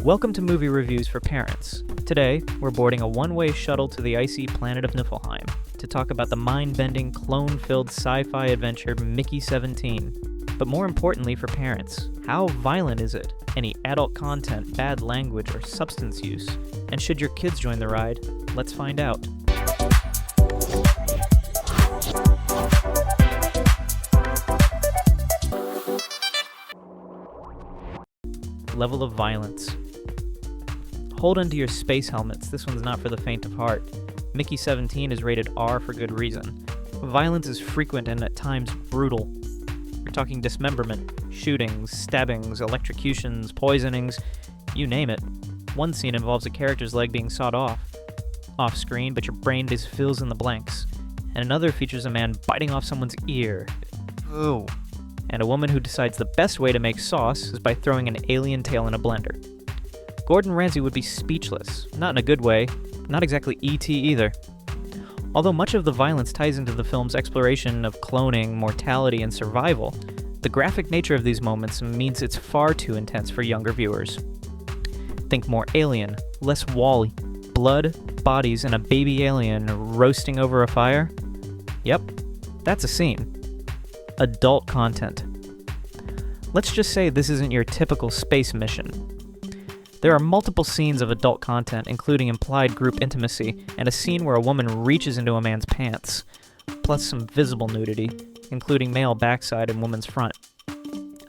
Welcome to Movie Reviews for Parents. Today, we're boarding a one-way shuttle to the icy planet of Niflheim to talk about the mind-bending, clone-filled sci-fi adventure Mickey 17. But more importantly for parents, how violent is it? Any adult content, bad language, or substance use? And should your kids join the ride? Let's find out. Level of violence. Hold onto your space helmets, this one's not for the faint of heart. Mickey 17 is rated R for good reason. Violence is frequent and at times brutal. We're talking dismemberment, shootings, stabbings, electrocutions, poisonings, you name it. One scene involves a character's leg being sawed off screen, but your brain just fills in the blanks. And another features a man biting off someone's ear. Ooh. And a woman who decides the best way to make sauce is by throwing an alien tail in a blender. Gordon Ramsay would be speechless, not in a good way, not exactly E.T. either. Although much of the violence ties into the film's exploration of cloning, mortality, and survival, the graphic nature of these moments means it's far too intense for younger viewers. Think more Alien, less Wall-E, blood, bodies, and a baby alien roasting over a fire? Yep, that's a scene. Adult content. Let's just say this isn't your typical space mission. There are multiple scenes of adult content, including implied group intimacy, and a scene where a woman reaches into a man's pants, plus some visible nudity, including male backside and woman's front.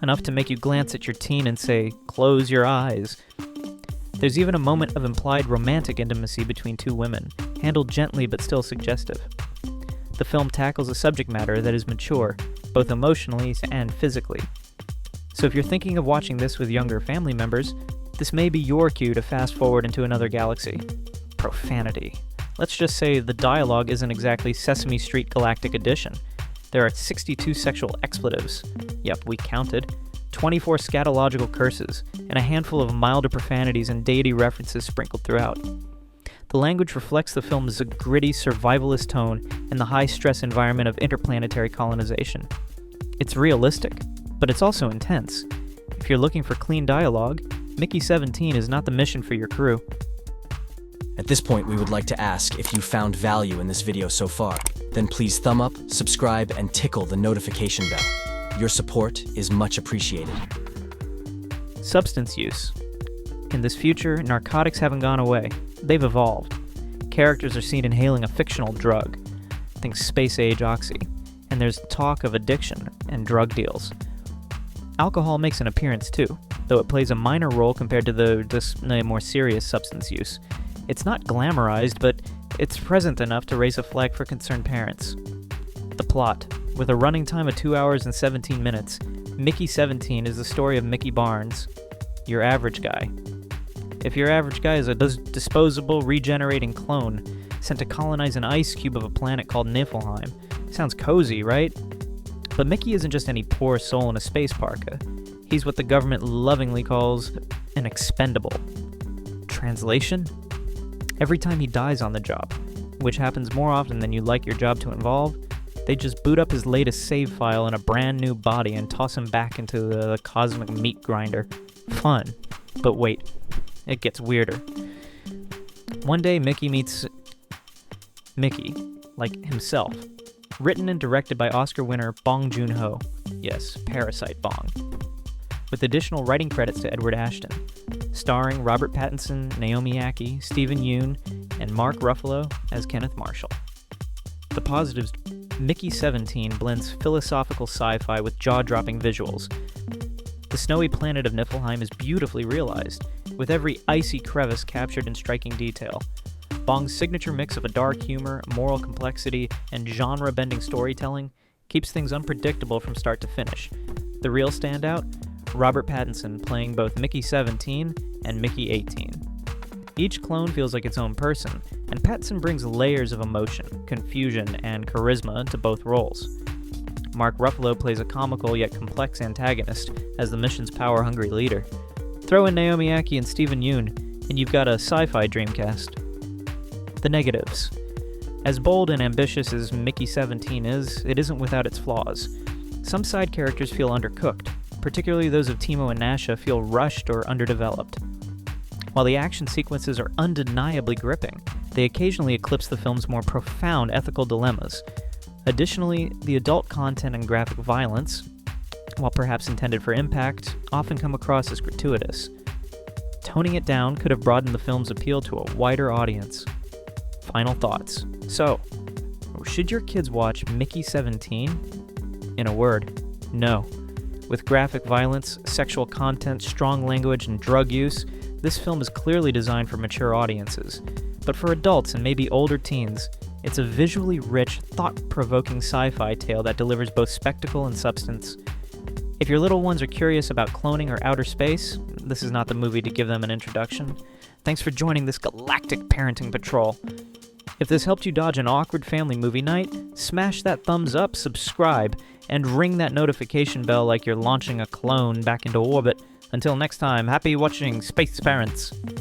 Enough to make you glance at your teen and say, "Close your eyes." There's even a moment of implied romantic intimacy between two women, handled gently but still suggestive. The film tackles a subject matter that is mature, both emotionally and physically. So if you're thinking of watching this with younger family members, this may be your cue to fast forward into another galaxy. Profanity. Let's just say the dialogue isn't exactly Sesame Street Galactic Edition. There are 62 sexual expletives. Yep, we counted. 24 scatological curses, and a handful of milder profanities and deity references sprinkled throughout. The language reflects the film's gritty survivalist tone and the high-stress environment of interplanetary colonization. It's realistic, but it's also intense. If you're looking for clean dialogue, Mickey 17 is not the mission for your crew. At this point, we would like to ask if you found value in this video so far. Then please thumb up, subscribe, and tickle the notification bell. Your support is much appreciated. Substance use. In this future, narcotics haven't gone away. They've evolved. Characters are seen inhaling a fictional drug. Think space-age oxy. And there's talk of addiction and drug deals. Alcohol makes an appearance too, though it plays a minor role compared to the more serious substance use. It's not glamorized, but it's present enough to raise a flag for concerned parents. The plot. With a running time of 2 hours and 17 minutes, Mickey 17 is the story of Mickey Barnes, your average guy. If your average guy is a disposable, regenerating clone sent to colonize an ice cube of a planet called Niflheim, sounds cozy, right? But Mickey isn't just any poor soul in a space parka. He's what the government lovingly calls an expendable. Translation? Every time he dies on the job, which happens more often than you'd like your job to involve, they just boot up his latest save file in a brand new body and toss him back into the cosmic meat grinder. Fun. But wait, it gets weirder. One day Mickey meets Mickey, like himself. Written and directed by Oscar winner Bong Joon Ho. Yes, Parasite Bong. With additional writing credits to Edward Ashton. Starring Robert Pattinson, Naomi Ackie, Steven Yeun, and Mark Ruffalo as Kenneth Marshall. The positives: Mickey 17 blends philosophical sci-fi with jaw-dropping visuals. The snowy planet of Niflheim is beautifully realized, with every icy crevice captured in striking detail. Bong's signature mix of a dark humor, moral complexity, and genre-bending storytelling keeps things unpredictable from start to finish. The real standout? Robert Pattinson playing both Mickey 17 and Mickey 18. Each clone feels like its own person, and Pattinson brings layers of emotion, confusion, and charisma to both roles. Mark Ruffalo plays a comical yet complex antagonist as the mission's power-hungry leader. Throw in Naomi Ackie and Steven Yeun, and you've got a sci-fi dreamcast. The negatives. As bold and ambitious as Mickey 17 is, it isn't without its flaws. Some side characters feel undercooked, particularly those of Timo and Nasha feel rushed or underdeveloped. While the action sequences are undeniably gripping, they occasionally eclipse the film's more profound ethical dilemmas. Additionally, the adult content and graphic violence, while perhaps intended for impact, often come across as gratuitous. Toning it down could have broadened the film's appeal to a wider audience. Final thoughts. So, should your kids watch Mickey 17? In a word, no. With graphic violence, sexual content, strong language, and drug use, this film is clearly designed for mature audiences. But for adults and maybe older teens, it's a visually rich, thought-provoking sci-fi tale that delivers both spectacle and substance. If your little ones are curious about cloning or outer space, this is not the movie to give them an introduction. Thanks for joining this galactic parenting patrol. If this helped you dodge an awkward family movie night, smash that thumbs up, subscribe, and ring that notification bell like you're launching a clone back into orbit. Until next time, happy watching Space Parents.